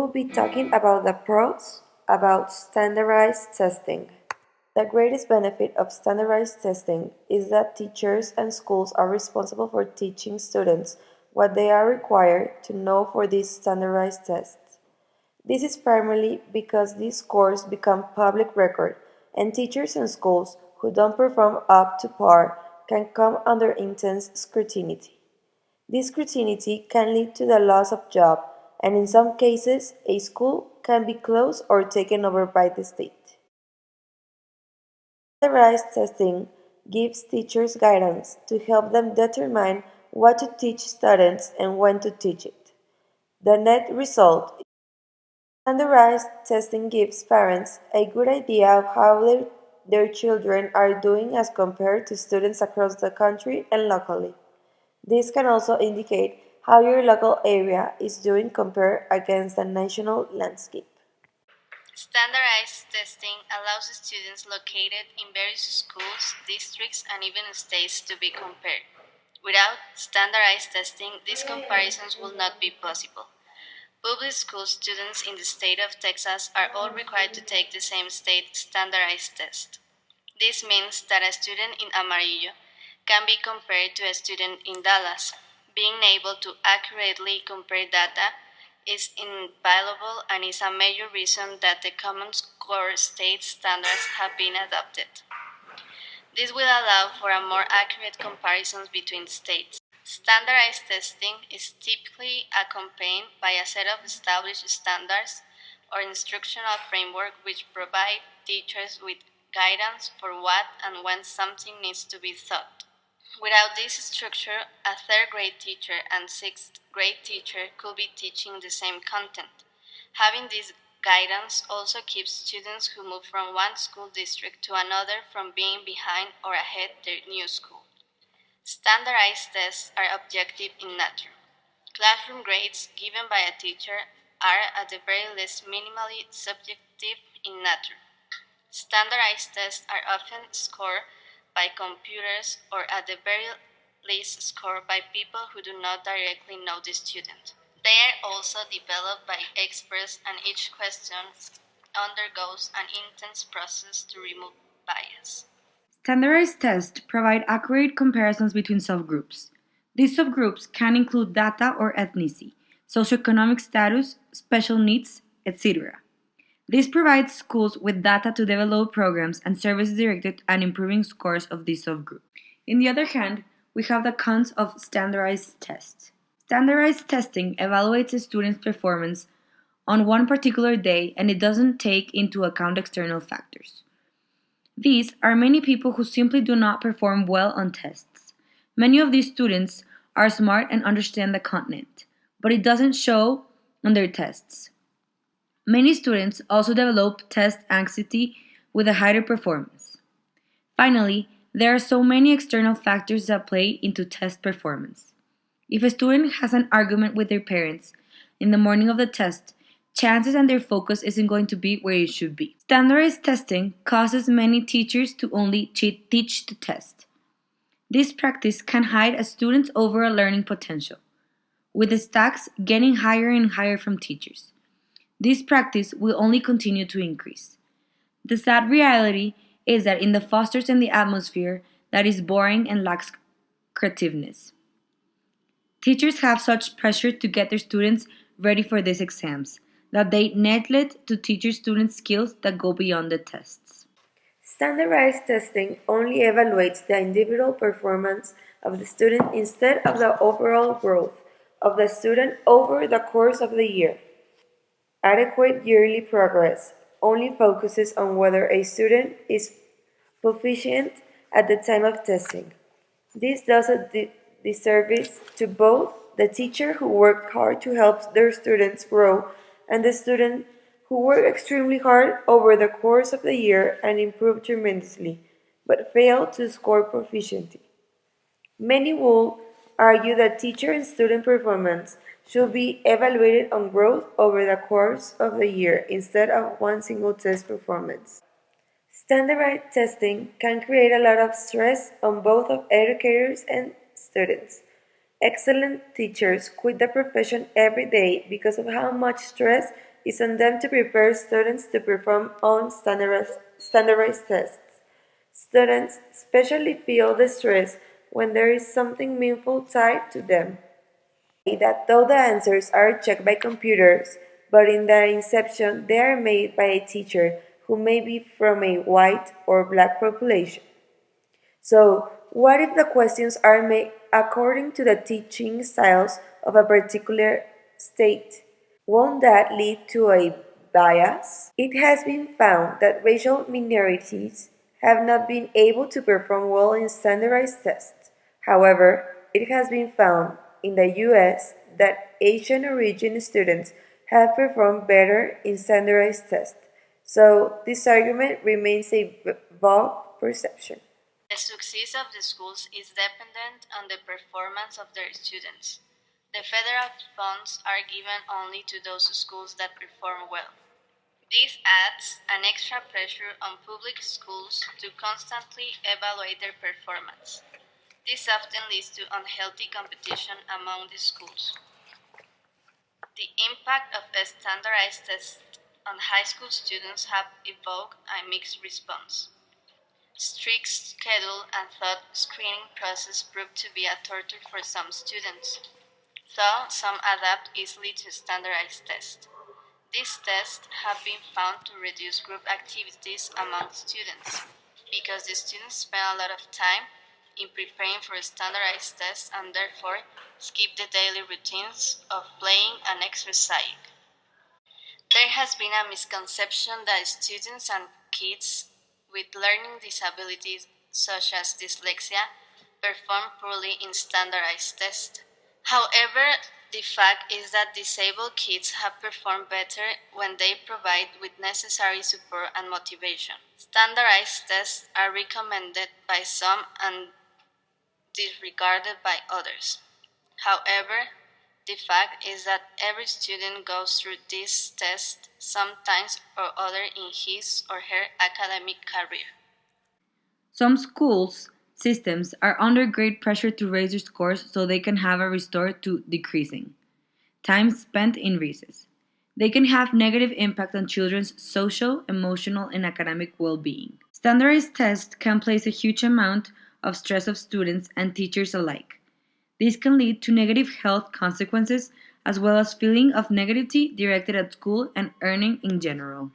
will be talking about the pros about standardized testing. The greatest benefit of standardized testing is that teachers and schools are responsible for teaching students what they are required to know for these standardized tests. This is primarily because these scores become public record, and teachers and schools who don't perform up to par can come under intense scrutiny. This scrutiny can lead to the loss of job, and in some cases, a school can be closed or taken over by the state. Standardized testing gives teachers guidance to help them determine what to teach students and when to teach it. The net result. Standardized testing gives parents a good idea of how their children are doing as compared to students across the country and locally. This can also indicate how your local area is doing compared against the national landscape. Standardized testing allows students located in various schools, districts, and even states to be compared. Without standardized testing, these comparisons will not be possible. Public school students in the state of Texas are all required to take the same state standardized test. This means that a student in Amarillo can be compared to a student in Dallas. Being able to accurately compare data is invaluable and is a major reason that the Common Core state standards have been adopted. This will allow for a more accurate comparisons between states. Standardized testing is typically accompanied by a set of established standards or instructional framework which provide teachers with guidance for what and when something needs to be taught. Without this structure, a third grade teacher and sixth grade teacher could be teaching the same content. Having this guidance also keeps students who move from one school district to another from being behind or ahead their new school. Standardized tests are objective in nature. Classroom grades given by a teacher are at the very least minimally subjective in nature. Standardized tests are often scored by computers or at the very least scored by people who do not directly know the student. They are also developed by experts and each question undergoes an intense process to remove bias. Standardized tests provide accurate comparisons between subgroups. These subgroups can include data or ethnicity, socioeconomic status, special needs, etc. This provides schools with data to develop programs and services directed at improving scores of this subgroup. On the other hand, we have the cons of standardized tests. Standardized testing evaluates a student's performance on one particular day and it doesn't take into account external factors. These are many people who simply do not perform well on tests. Many of these students are smart and understand the content, but it doesn't show on their tests. Many students also develop test anxiety with a higher performance. Finally, there are so many external factors that play into test performance. If a student has an argument with their parents in the morning of the test, chances and their focus isn't going to be where it should be. Standardized testing causes many teachers to only teach the test. This practice can hide a student's overall learning potential, with the stacks getting higher and higher from teachers. This practice will only continue to increase. The sad reality is that in the fosters an atmosphere that is boring and lacks creativeness. Teachers have such pressure to get their students ready for these exams that they neglect to teach their students skills that go beyond the tests. Standardized testing only evaluates the individual performance of the student instead of the overall growth of the student over the course of the year. Adequate yearly progress only focuses on whether a student is proficient at the time of testing. This does a disservice to both the teacher who worked hard to help their students grow and the student who worked extremely hard over the course of the year and improved tremendously, but failed to score proficiency. Many will argue that teacher and student performance should be evaluated on growth over the course of the year instead of one single test performance. Standardized testing can create a lot of stress on both of educators and students. Excellent teachers quit the profession every day because of how much stress is on them to prepare students to perform on standardized tests. Students especially feel the stress when there is something meaningful tied to them. That though the answers are checked by computers, but in their inception they are made by a teacher who may be from a white or black population. So, what if the questions are made according to the teaching styles of a particular state? Won't that lead to a bias? It has been found that racial minorities have not been able to perform well in standardized tests. However, it has been found in the US that Asian origin students have performed better in standardized tests. So, this argument remains a vague perception. The success of the schools is dependent on the performance of their students. The federal funds are given only to those schools that perform well. This adds an extra pressure on public schools to constantly evaluate their performance. This often leads to unhealthy competition among the schools. The impact of a standardized tests on high school students have evoked a mixed response. Strict schedule and thought screening process proved to be a torture for some students, though some adapt easily to standardized tests. These tests have been found to reduce group activities among students because the students spend a lot of time in preparing for standardized tests and therefore skip the daily routines of playing and exercising. There has been a misconception that students and kids with learning disabilities such as dyslexia perform poorly in standardized tests. However, the fact is that disabled kids have performed better when they provide with necessary support and motivation. Standardized tests are recommended by some and disregarded by others. However, the fact is that every student goes through this test sometimes or other in his or her academic career. Some schools systems are under great pressure to raise their scores so they can have a restore to decreasing time spent in recess. They can have negative impact on children's social, emotional, and academic well-being. Standardized tests can place a huge amount of stress of students and teachers alike. This can lead to negative health consequences as well as feeling of negativity directed at school and earning in general.